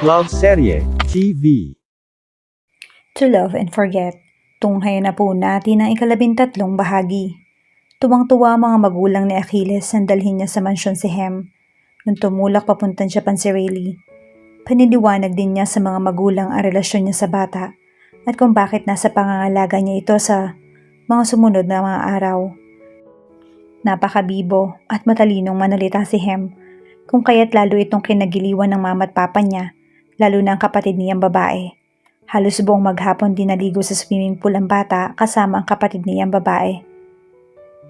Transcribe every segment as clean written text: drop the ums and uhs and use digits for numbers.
Love Serye TV. To Love and Forget. Tunghayan na po natin ang ika-13 bahagi. Tuwang-tuwa ang mga magulang ni Achilles nang dalhin niya sa mansyon si Hem. Nung tumulak papuntan siya pan si Rayleigh. Paniniwanag din niya sa mga magulang ang relasyon niya sa bata at kung bakit nasa pangangalaga niya ito sa mga sumunod na mga araw. Napakabibo at matalinong manalita si Hem, kung kaya't lalo itong kinagiliwan ng mama at papa niya, lalo na ang kapatid niyang babae. Halos buong maghapon din naligo sa swimming pool ang bata kasama ang kapatid niyang babae.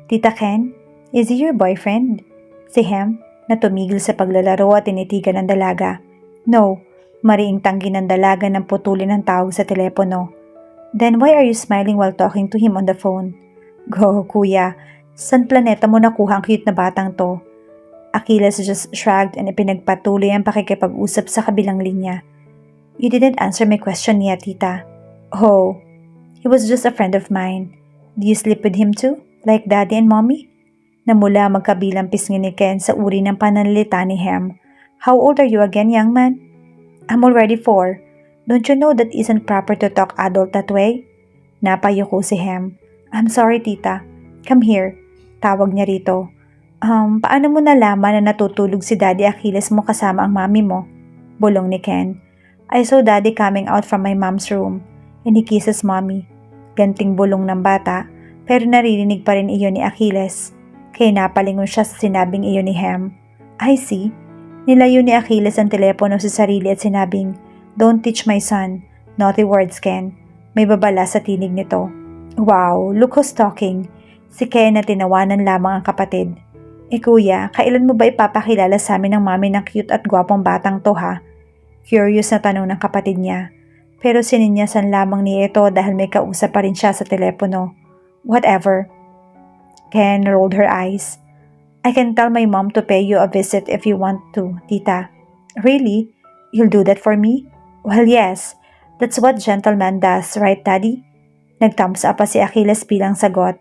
Tita Ken, is he your boyfriend? Si Hem, na tumigil sa paglalaro at tinitigan ng dalaga. No, mariing tanggi ng dalaga ng putulin ng tawag sa telepono. Then why are you smiling while talking to him on the phone? Go, kuya. San planeta mo nakuha ang cute na batang to? Achilles just shrugged and ipinagpatuloy ang pakikipag-usap sa kabilang linya. You didn't answer my question yet, tita. Oh, he was just a friend of mine. Do you sleep with him too? Like daddy and mommy? Namula magkabilang pisngi ni Ken sa uri ng pananalita ni Hem. How old are you again, young man? I'm already 4. Don't you know that isn't proper to talk adult that way? Napayuko si Hem. I'm sorry, tita. Come here. Tawag niya rito. Paano mo nalaman na natutulog si Daddy Achilles mo kasama ang mami mo? Bulong ni Ken. I saw Daddy coming out from my mom's room and he kisses mommy. Ganting bulong ng bata pero naririnig pa rin iyon ni Achilles. Kaya napalingon siya sa sinabing iyon ni Hem. I see. Nilayo ni Achilles ang telepono sa sarili at sinabing, Don't teach my son. Naughty words, Ken. May babala sa tinig nito. Wow, look who's talking. Si Ken na tinawanan lamang ang kapatid. Kuya, kailan mo ba ipapakilala sa amin ng mami ng cute at gwapong batang to ha? Curious na tanong ng kapatid niya. Pero sininyasan lamang niya ito dahil may kausap pa rin siya sa telepono. Whatever. Ken rolled her eyes. I can tell my mom to pay you a visit if you want to, tita. Really? You'll do that for me? Well, yes. That's what gentleman does, right, daddy? Nag-thumbs up pa si Achilles bilang sagot.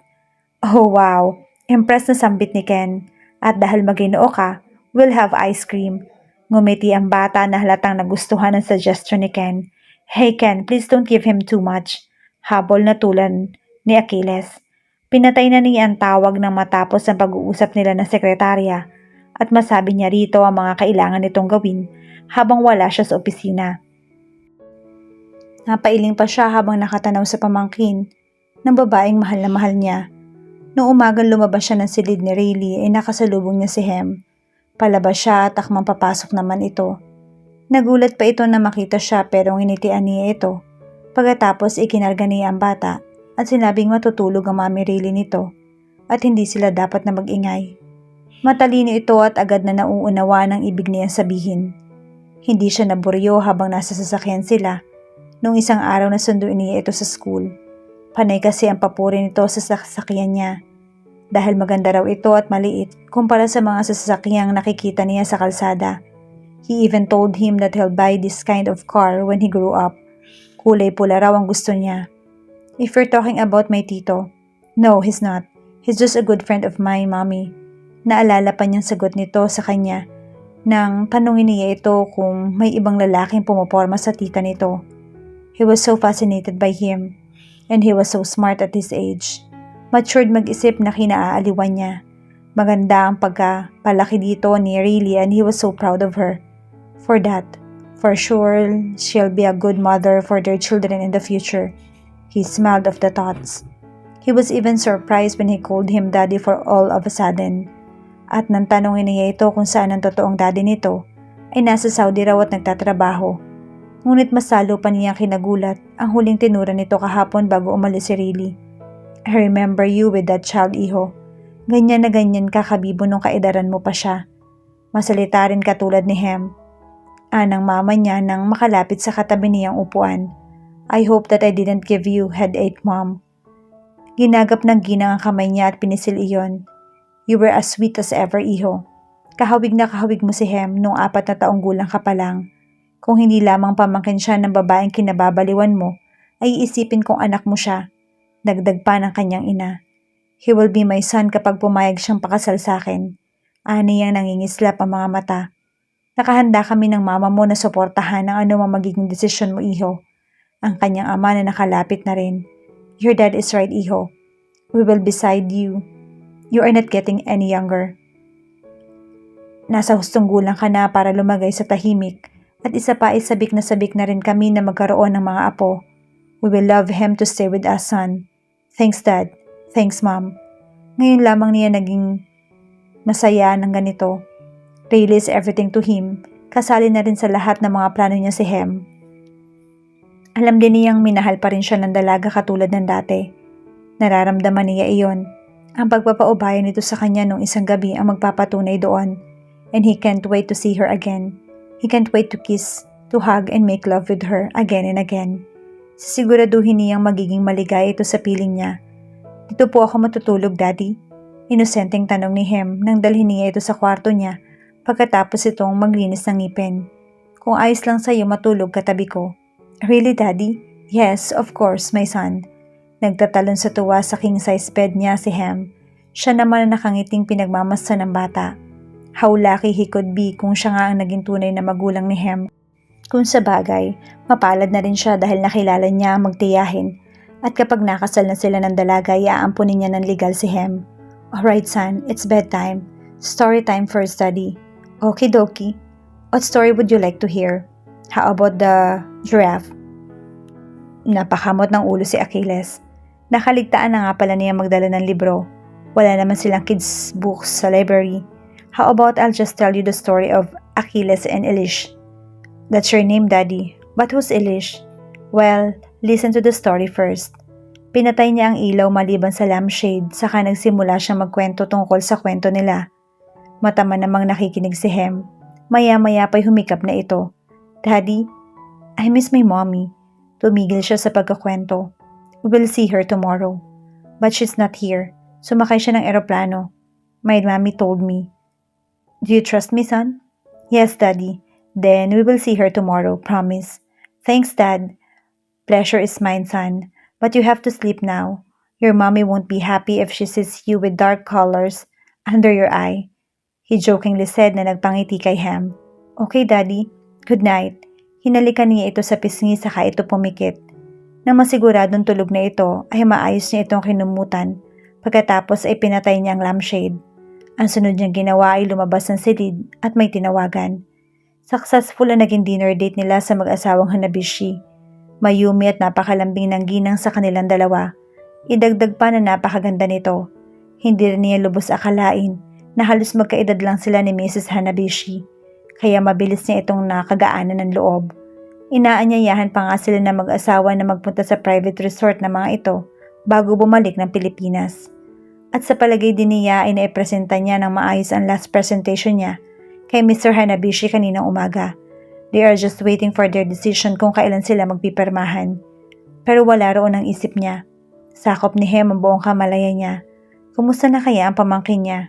Oh wow, impressed na sambit ni Ken. At dahil maginoo ka, we'll have ice cream. Ngumiti ang bata na halatang nagustuhan ang suggestion ni Ken. Hey Ken, please don't give him too much. Habol na tulan ni Achilles. Pinatay na niya ang tawag nang matapos ang pag-uusap nila ng sekretarya at masabi niya rito ang mga kailangan nitong gawin habang wala siya sa opisina. Napailing pa siya habang nakatanaw sa pamangkin ng babaeng mahal na mahal niya. Noong umagang lumabas siya ng silid ni Rayleigh ay nakasalubong niya si Hem. Palabas siya at akmang papasok naman ito. Nagulat pa ito na makita siya pero nginitian niya ito. Pagkatapos ikinarga niya ang bata at sinabing matutulog ang mami Rayleigh nito at hindi sila dapat na mag-ingay. Matalino ito at agad na nauunawa ng ibig niya sabihin. Hindi siya naburyo habang nasa sasakyan sila. Noong isang araw na sunduin niya ito sa school. Panay kasi ang papuri nito sa sasakyan niya. Dahil maganda raw ito at maliit kumpara sa mga sasakyang nakikita niya sa kalsada. He even told him that he'll buy this kind of car when he grew up. Kulay pula raw ang gusto niya. If you're talking about my tito, no, he's not. He's just a good friend of mine, mommy. Naalala pa niyang sagot nito sa kanya nang tanungin niya ito kung may ibang lalaking pumoporma sa tita nito. He was so fascinated by him. And he was so smart at his age. Matured mag-isip na kinaaaliwan niya. Maganda ang pagkapalaki dito ni Rayleigh and he was so proud of her. For that, for sure, she'll be a good mother for their children in the future. He smiled of the thoughts. He was even surprised when he called him daddy for all of a sudden. At nang tanongin niya ito kung saan ang totoong daddy nito, ay nasa Saudi raw at nagtatrabaho. Ngunit mas lalo pa niyang kinagulat ang huling tinura nito kahapon bago umalis si Rayleigh. I remember you with that child, iho. Ganyan na ganyan ka kabibo nung kaedaran mo pa siya. Masalita rin katulad ni Hem. Anang mama niya nang makalapit sa katabi niyang upuan. I hope that I didn't give you headache, mom. Ginagap ng ginang ang kamay niya at pinisil iyon. You were as sweet as ever, iho. Kahawig na kahawig mo si Hem nung 4 na taong gulang ka pa lang. Kung hindi lamang pamangkin siya ng babaeng kinababaliwan mo, ay iisipin kong anak mo siya. Dagdag pa ng kanyang ina. He will be my son kapag pumayag siyang pakasal sa akin. Ani yang nangingislap ang mga mata. Nakahanda kami ng mama mo na suportahan ang anumang magiging desisyon mo, iho. Ang kanyang ama na nakalapit na rin. Your dad is right, iho. We will beside you. You are not getting any younger. Nasa hustong gulang ka na para lumagay sa tahimik at isa pa ay sabik na rin kami na magkaroon ng mga apo. We will love him to stay with us, son. Thanks, Dad. Thanks, Mom. Ngayon lamang niya naging masaya ng ganito. Rayleigh is everything to him. Kasali na rin sa lahat ng mga plano niya si Hem. Alam din niyang minahal pa rin siya ng dalaga katulad ng dati. Nararamdaman niya iyon. Ang pagpapaubaya nito sa kanya nung isang gabi ang magpapatunay doon. And he can't wait to see her again. He can't wait to kiss, to hug and make love with her again and again. Sisiguraduhin niyang magiging maligaya ito sa piling niya. Dito po ako matutulog, Daddy. Inosenteng tanong ni Hem nang dalhin niya ito sa kwarto niya pagkatapos itong maglinis ng ngipin. Kung ayos lang sa'yo matulog katabi ko. Really, Daddy? Yes, of course, my son. Nagtatalon sa tuwa sa king-size bed niya si Hem. Siya naman ang nakangiting pinagmamasdan ng bata. How lucky he could be kung siya nga ang naging tunay na magulang ni Hem. Kung sa bagay, mapalad na rin siya dahil nakilala niya ang magtiyahin at kapag nakasal na sila ng dalaga, iaampunin niya ng legal si Hem. Alright son, it's bedtime. Story time first, Daddy. Okie dokie. What story would you like to hear? How about the giraffe? Napakamot ng ulo si Achilles. Nakaligtaan na nga pala niya magdala ng libro. Wala naman silang kids books sa library. How about I'll just tell you the story of Achilles and Elish? That's your name, Daddy. But who's Elish? Well, listen to the story first. Pinatay niya ang ilaw maliban sa lampshade, saka nagsimula siyang magkwento tungkol sa kwento nila. Matama namang nakikinig si Hem. Maya-maya pa'y humikap na ito. Daddy, I miss my mommy. Tumigil siya sa pagkakwento. We will see her tomorrow. But she's not here. Sumakay siya ng eroplano. My mommy told me. Do you trust me, son? Yes, Daddy. Then we will see her tomorrow, promise. Thanks, Dad. Pleasure is mine, son. But you have to sleep now. Your mommy won't be happy if she sees you with dark colors under your eye. He jokingly said na nagpangiti kay Hem. Okay, Daddy. Good night. Hinalikan niya ito sa pisngi saka ito pumikit. Nang masiguradong tulog na ito, ay maayos niya itong kinumutan. Pagkatapos ay pinatay niya ang lampshade. Ang sunod niyang ginawa ay lumabas ng silid at may tinawagan. Successful ang naging dinner date nila sa mag-asawang Hanabishi. Mayumi at napakalambing ng ginang sa kanilang dalawa. Idagdag pa na napakaganda nito. Hindi rin niya lubos akalain na halos magkaedad lang sila ni Mrs. Hanabishi. Kaya mabilis niya itong nakagaanan ng loob. Inaanyayahan pa nga sila na mag-asawa na magpunta sa private resort na mga ito bago bumalik ng Pilipinas. At sa palagay din niya ay naipresenta niya ng maayos ang last presentation niya kay Mr. Hanabishi kaninang umaga. They are just waiting for their decision kung kailan sila magpipirmahan. Pero wala roon ang isip niya. Sakop ni Hem ang buong kamalaya niya. Kumusta na kaya ang pamangkin niya?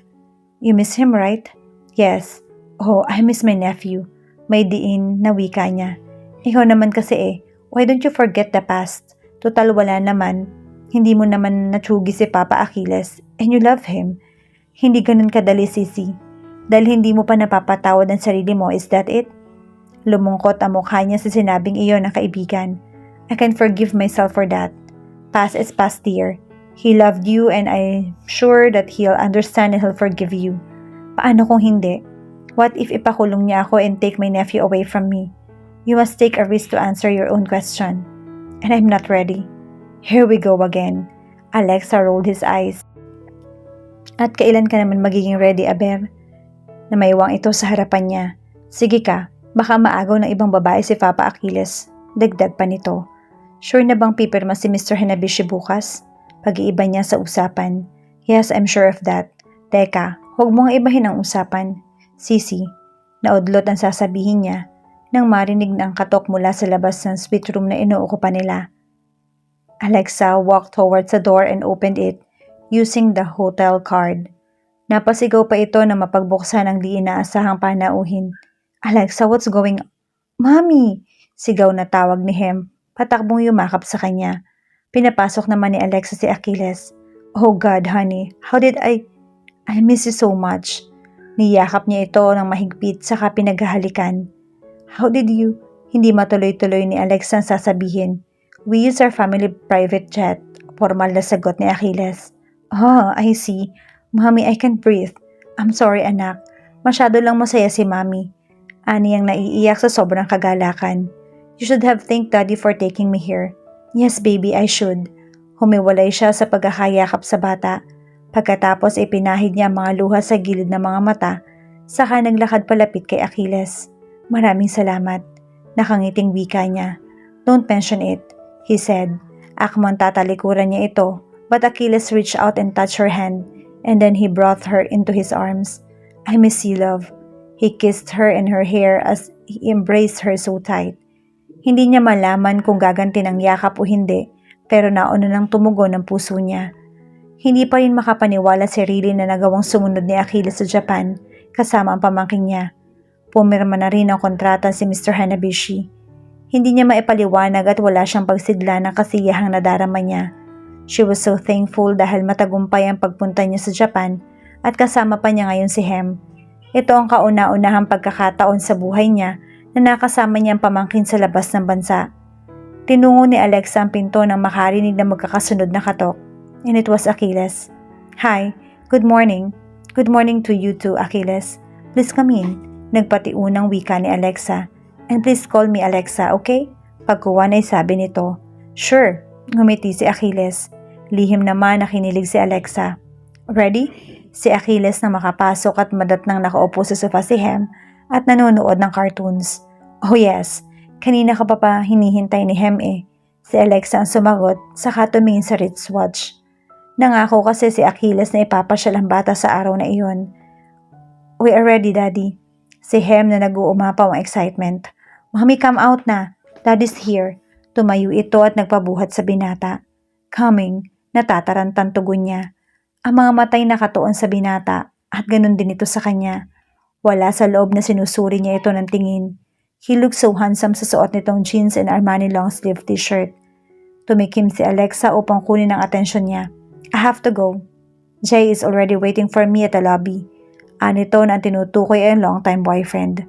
You miss him, right? Yes. Oh, I miss my nephew. May diin na wika niya. Ikaw naman kasi why don't you forget the past? Total wala naman. Hindi mo naman natsugi si Papa Achilles and you love him. Hindi ganun kadali, Sisi. Dahil hindi mo pa napapatawad ang sarili mo, is that it? Lumungkot ang mukha niya sa sinabing iyon ng kaibigan. I can forgive myself for that. Past is past, dear. He loved you and I'm sure that he'll understand and he'll forgive you. Paano kung hindi? What if ipakulong niya ako and take my nephew away from me? You must take a risk to answer your own question. And I'm not ready. Here we go again. Alexa rolled his eyes. At kailan ka naman magiging ready, Aber? Namayawang ito sa harapan niya. Sige ka, baka maagaw ng ibang babae si Papa Achilles. Dagdag pa nito. Sure na bang pipirma si Mr. Hanabishi bukas? Pag-iiba niya sa usapan. Yes, I'm sure of that. Teka, huwag mong ibahin ang usapan. Sisi, naudlot ang sasabihin niya nang marinig na ang katok mula sa labas ng suite room na inuukupan nila. Alexa walked towards the door and opened it using the hotel card. Napasigaw pa ito na mapagbuksan ang di inaasahang panauhin. Alexa, what's going on? Mommy! Sigaw na tawag ni Hem, patakbong yumakap sa kanya. Pinapasok naman ni Alexa si Achilles. Oh God, honey, how did I miss you so much. Niyakap niya ito ng mahigpit saka pinaghahalikan. How did you? Hindi matuloy-tuloy ni Alexa ang sasabihin. We use our family private jet. Formal na sagot ni Achilles. Oh, I see. Mommy, I can't breathe. I'm sorry anak. Masyado lang masaya si Mommy. Ani ang naiiyak sa sobrang kagalakan. You should have thanked Daddy for taking me here. Yes baby, I should. Humiwalay siya sa pagkakayakap sa bata. Pagkatapos ay pinahid niya ang mga luha sa gilid ng mga mata, saka naglakad palapit kay Achilles. Maraming salamat. Nakangiting wika niya. Don't mention it, he said. Akmang tatalikuran niya ito, but Achilles reached out and touched her hand, and then he brought her into his arms. I miss you, love. He kissed her in her hair as he embraced her so tight. Hindi niya malaman kung gaganti ng yakap o hindi, pero nauna nang tumugon ang puso niya. Hindi pa rin makapaniwala si Riley na nagawang sumunod ni Achilles sa Japan kasama ang pamangkin niya. Pumirma na rin ang kontrata si Mr. Hanabishi. Hindi niya maipaliwanag at wala siyang pagsidla ng kasiyahang nadarama niya. She was so thankful dahil matagumpay ang pagpunta niya sa Japan at kasama pa niya ngayon si Hem. Ito ang kauna-unahang pagkakataon sa buhay niya na nakasama niya ang pamangkin sa labas ng bansa. Tinungo ni Alexa ang pinto nang makarinig na magkakasunod na katok. And it was Achilles. Hi, good morning. Good morning to you too, Achilles. Please come in. Nagpatiunang wika ni Alexa. And please call me Alexa, okay? Pagkuwan ay sabi nito. Sure, ngumiti si Achilles. Lihim naman na kinilig si Alexa. Ready? Si Achilles na makapasok at madatnang nakaupo sa sofa si Hem at nanonood ng cartoons. Oh yes, kanina ka pa hinihintay ni Hem eh. Si Alexa ang sumagot saka tumingin sa wristwatch. Nangako kasi si Achilles na ipapasyal ang bata sa araw na iyon. We are ready, Daddy. Si Hem na nag-uumapaw ang excitement. Mommy, come out na. Daddy's here. Tumayo ito at nagpabuhat sa binata. Coming, natatarantan tugon niya. Ang mga matay nakatuon sa binata at ganun din ito sa kanya. Wala sa loob na sinusuri niya ito ng tingin. He looks so handsome sa suot nitong jeans and Armani long sleeve t-shirt. Tumikim si Alexa upang kunin ang atensyon niya. I have to go. Jay is already waiting for me at the lobby. Anito na ang tinutukoy ay long-time boyfriend.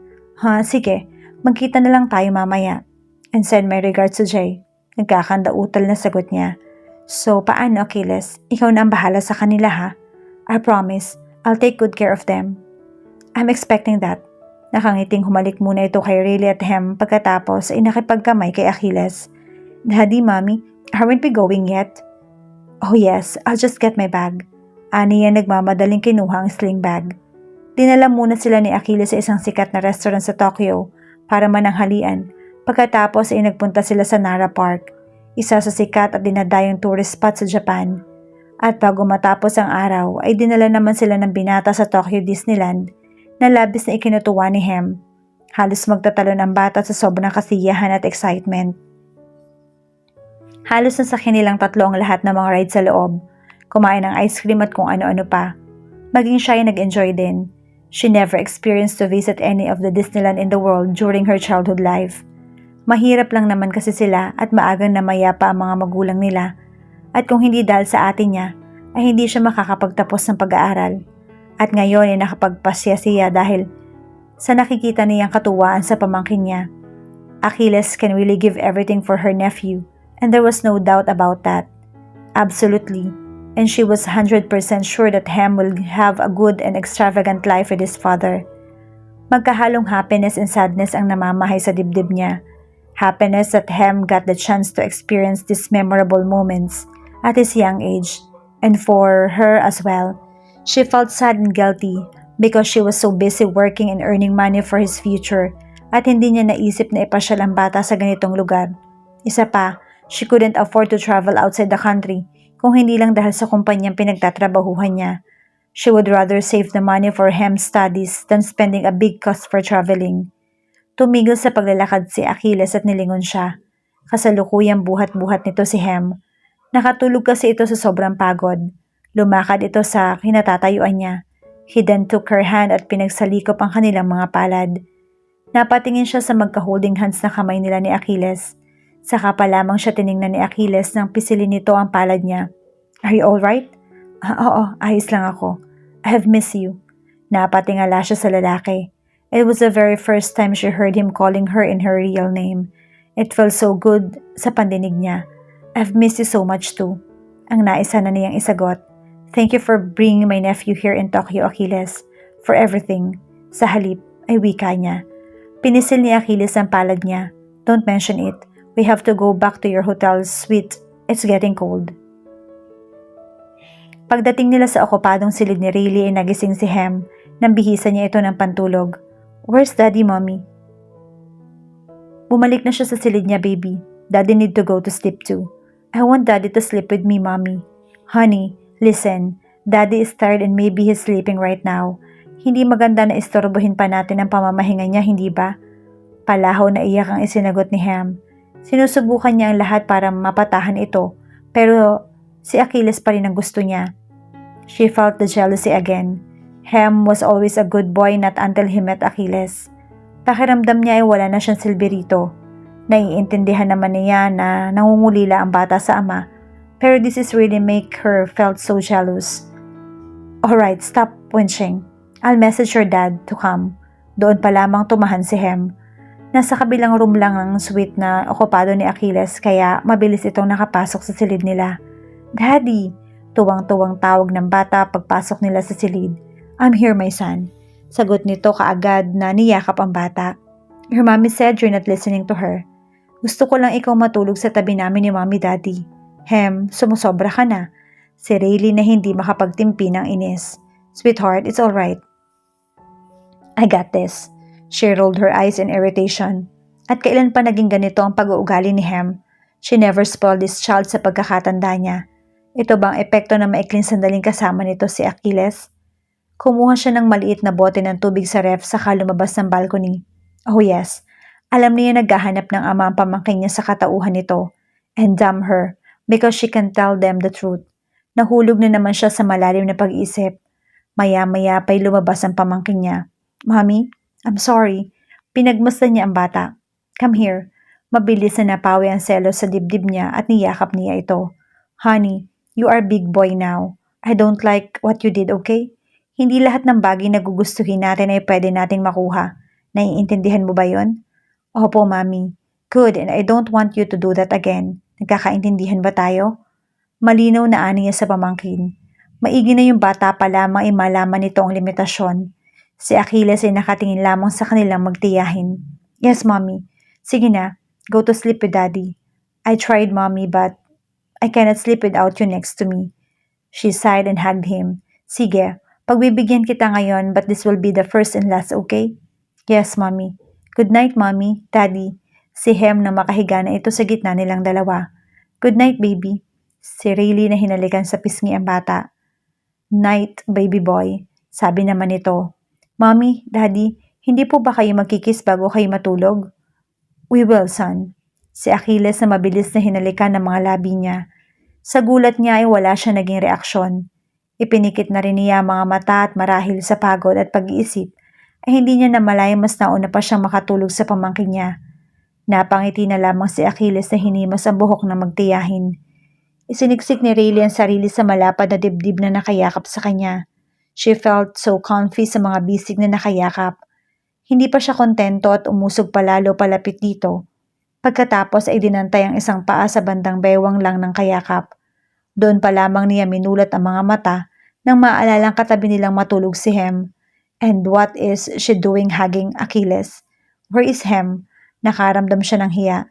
Sige. Magkita na lang tayo mamaya. And send my regards to Jay. Nagkakandautal na sagot niya. So, paano Achilles? Ikaw na ang bahala sa kanila ha? I promise. I'll take good care of them. I'm expecting that. Nakangiting humalik muna ito kay Riley at Hem pagkatapos ay nakipagkamay kay Achilles. Daddy, Mommy, aren't we going yet? Oh yes, I'll just get my bag. Ani yan nagmamadaling kinuha ang sling bag. Dinala muna sila ni Achilles sa isang sikat na restaurant sa Tokyo para mananghalian. Pagkatapos ay nagpunta sila sa Nara Park, isa sa sikat at dinadayong tourist spot sa Japan. At bago matapos ang araw ay dinala naman sila ng binata sa Tokyo Disneyland na labis na ikinutuwa ni Hem. Halos magtatalo ng bata sa sobrang kasiyahan at excitement. Halos nasakyan nilang tatlo ang lahat ng mga rides sa loob, kumain ng ice cream at kung ano-ano pa. Maging siya ay nag-enjoy din. She never experienced to visit any of the Disneyland in the world during her childhood life. Mahirap lang naman kasi sila at maagang namaya pa ang mga magulang nila. At kung hindi dahil sa atin niya, ay hindi siya makakapagtapos ng pag-aaral. At ngayon ay nakapagpasya siya dahil sa nakikita niyang katuwaan sa pamangkin niya. Achilles can really give everything for her nephew, and there was no doubt about that. Absolutely. And she was 100% sure that Hem will have a good and extravagant life with his father. Magkahalong happiness and sadness ang namamahay sa dibdib niya. Happiness that Hem got the chance to experience these memorable moments at his young age, and for her as well. She felt sad and guilty because she was so busy working and earning money for his future at hindi niya naisip na ipasyal ang bata sa ganitong lugar. Isa pa, she couldn't afford to travel outside the country kung hindi lang dahil sa kumpanyang pinagtatrabahuhan niya. She would rather save the money for Hem's studies than spending a big cost for traveling. Tumigil sa paglalakad si Achilles at nilingon siya. Kasalukuyang buhat-buhat nito si Hem. Nakatulog kasi ito sa sobrang pagod. Lumakad ito sa kinatatayuan niya. He then took her hand at pinagsalikop ang kanilang mga palad. Napatingin siya sa magka-holding hands na kamay nila ni Achilles. Saka pa lamang siya tiningnan ni Achilles nang pisilin nito ang palad niya. Are you alright? Oo, ayos lang ako. I have missed you. Napatingala siya sa lalaki. It was the very first time she heard him calling her in her real name. It felt so good sa pandinig niya. I've missed you so much too. Ang naisa na niyang isagot. Thank you for bringing my nephew here in Tokyo, Achilles. For everything. Sa halip ay wika niya. Pinisil ni Achilles ang palad niya. Don't mention it. We have to go back to your hotel's suite. It's getting cold. Pagdating nila sa okupadong silid ni Rayleigh ay nagising si Hem nang bihisan niya ito ng pantulog. Where's Daddy, Mommy? Bumalik na siya sa silid niya, baby. Daddy need to go to sleep too. I want Daddy to sleep with me, Mommy. Honey, listen. Daddy is tired and maybe he's sleeping right now. Hindi maganda na istorbohin pa natin ang pamamahinga niya, hindi ba? Palahaw na iyak ang isinagot ni Hem. Sinusubukan niya ang lahat para mapatahan ito, pero si Achilles pa rin ang gusto niya. She felt the jealousy again. Hem was always a good boy not until he met Achilles. Pakiramdam niya ay wala na siyang silbi rito. Naiintindihan naman niya na nangungulila ang bata sa ama, pero this is really make her felt so jealous. Alright, stop winching. I'll message your dad to come. Doon pa lamang tumahan si Hem. Nasa kabilang room lang ang suite na okupado ni Achilles kaya mabilis itong nakapasok sa silid nila. Daddy! Tuwang-tuwang tawag ng bata pagpasok nila sa silid. I'm here, my son. Sagot nito kaagad na niyakap ang bata. Your mommy said you're not listening to her. Gusto ko lang ikaw matulog sa tabi namin ni Mommy, Daddy. Hem, sumusobra ka na. Si Rayleigh na hindi makapagtimpi ng inis. Sweetheart, it's alright. I got this. She rolled her eyes in irritation. At kailan pa naging ganito ang pag-uugali ni Hem? She never spoiled this child sa pagkakatanda niya. Ito bang epekto na maikling sandaling kasama nito si Achilles? Kumuha siya ng maliit na bote ng tubig sa ref saka lumabas ng balcony. Oh yes, alam niya naghahanap ng ama ang pamangkin niya sa katauhan nito. And damn her, because she can tell them the truth. Nahulog na naman siya sa malalim na pag-iisip. Maya-maya pa'y lumabas ang pamangkin niya. Mommy, I'm sorry. Pinagmasdan niya ang bata. Come here. Mabilis na napawi ang selos sa dibdib niya at niyakap niya ito. Honey, you are big boy now. I don't like what you did, okay? Hindi lahat ng bagay na gugustuhin natin ay pwede nating makuha. Naiintindihan mo ba yon? Opo, Mami. Good, and I don't want you to do that again. Nagkakaintindihan ba tayo? Malinaw na ani niya sa pamangkin. Maigi na yung bata pa lamang ay malaman nito ang limitasyon. Si Achilles ay nakatingin lamang sa kanilang magtiyahin. Yes, Mommy. Sige na, go to sleep with Daddy. I tried, Mommy, but I cannot sleep without you next to me. She sighed and hugged him. Sige, pagbibigyan kita ngayon but this will be the first and last, okay? Yes, Mommy. Good night, Mommy, Daddy. Si Hem na makahiga na ito sa gitna nilang dalawa. Good night, baby. Si Rayleigh na hinalikan sa pisngi ang bata. Night, baby boy. Sabi naman nito. Mommy, Daddy, hindi po ba kayo magkikiss bago kayo matulog? We will, son. Si Achilles na mabilis na hinalikan ng mga labi niya. Sa gulat niya ay wala siya naging reaksyon. Ipinikit na rin niya mga mata at marahil sa pagod at pag-iisip ay hindi niya namalay mas nauna pa siyang makatulog sa pamangkin niya. Napangiti na lamang si Achilles na hinimas ang buhok na magtiyahin. Isiniksik ni Rayleigh ang sarili sa malapad na dibdib na nakayakap sa kanya. She felt so comfy sa mga bisig na nakayakap. Hindi pa siya kontento at umusog palalo palapit dito. Pagkatapos ay dinantay ang isang paa sa bandang bewang lang ng kayakap. Doon pa lamang niya minulat ang mga mata nang maalalang katabi nilang matulog si Hem. And what is she doing hugging Achilles? Where is Hem? Nakaramdam siya ng hiya.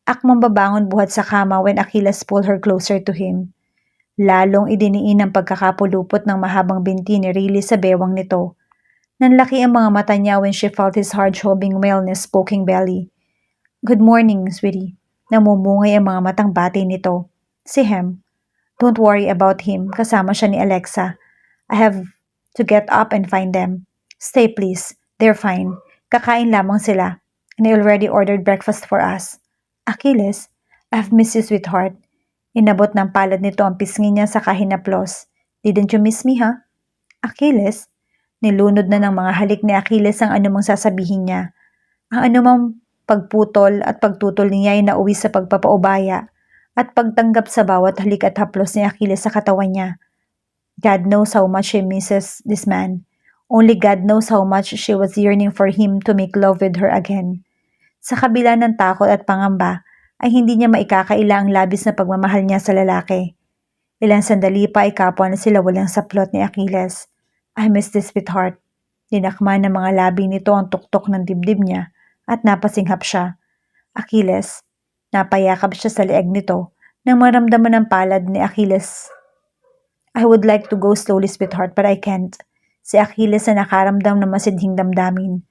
Akmang babangon buhat sa kama when Achilles pulled her closer to him. Lalong idiniin ang pagkakapulupot ng mahabang binti ni Rayleigh sa bewang nito. Nanlaki ang mga mata niya when she felt his hard-throbbing wellness poking belly. Good morning, sweetie. Namumungay ang mga matang bati nito. Si Hem. Don't worry about him. Kasama siya ni Alexa. I have to get up and find them. Stay please. They're fine. Kakain lamang sila. And I already ordered breakfast for us. Achilles, I've missed you, sweetheart. Inabot ng palad nito ang pisngi niya sa kahinaplos. Didn't you miss me, ha? Achilles? Nilunod na ng mga halik ni Achilles ang anumang sasabihin niya. Ang anumang pagputol at pagtutol niya ay nauwi sa pagpapaubaya at pagtanggap sa bawat halik at haplos ni Achilles sa katawan niya. God knows how much he misses this man. Only God knows how much she was yearning for him to make love with her again. Sa kabila ng takot at pangamba, ay hindi niya maikakaila ang labis na pagmamahal niya sa lalaki. Ilang sandali pa ay kapwa na sila walang saplot ni Achilles. I miss this sweetheart. Dinakma ng mga labi nito ang tuktok ng dibdib niya at napasinghap siya. Achilles, napayakap siya sa leeg nito nang maramdaman ng palad ni Achilles. I would like to go slowly, sweetheart, but I can't. Si Achilles na nakaramdam ng masidhing damdamin.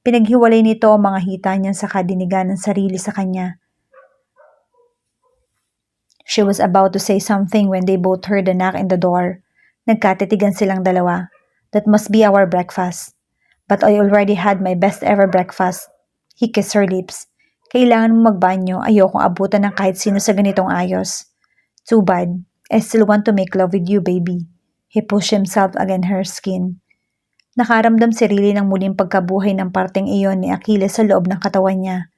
Pinaghiwalay nito ang mga hita niya sa kadinigan ng sarili sa kanya. She was about to say something when they both heard a knock in the door. Nagkatitigan silang dalawa. That must be our breakfast. But I already had my best ever breakfast. He kissed her lips. Kailangan mo magbanyo, ayokong abutan ng kahit sino sa ganitong ayos. Too bad. I still want to make love with you, baby. He pushed himself against her skin. Nakaramdam si Riley ng muling pagkabuhay ng parteng iyon ni Achilles sa loob ng katawan niya.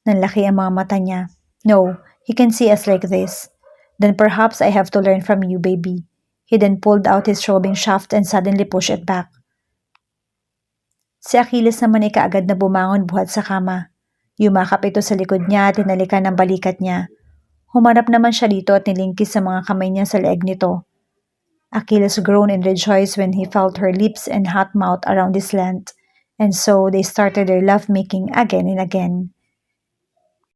Nanlaki ang mga mata niya. No, he can see us like this. Then perhaps I have to learn from you, baby. He then pulled out his throwing shaft and suddenly pushed it back. Si Achilles naman ay kaagad na bumangon buhat sa kama. Yumakap ito sa likod niya at tinalikan ng balikat niya. Humarap naman siya dito at nilingkis sa mga kamay niya sa leeg nito. Achilles groaned and rejoiced when he felt her lips and hot mouth around his length, and so they started their lovemaking again and again.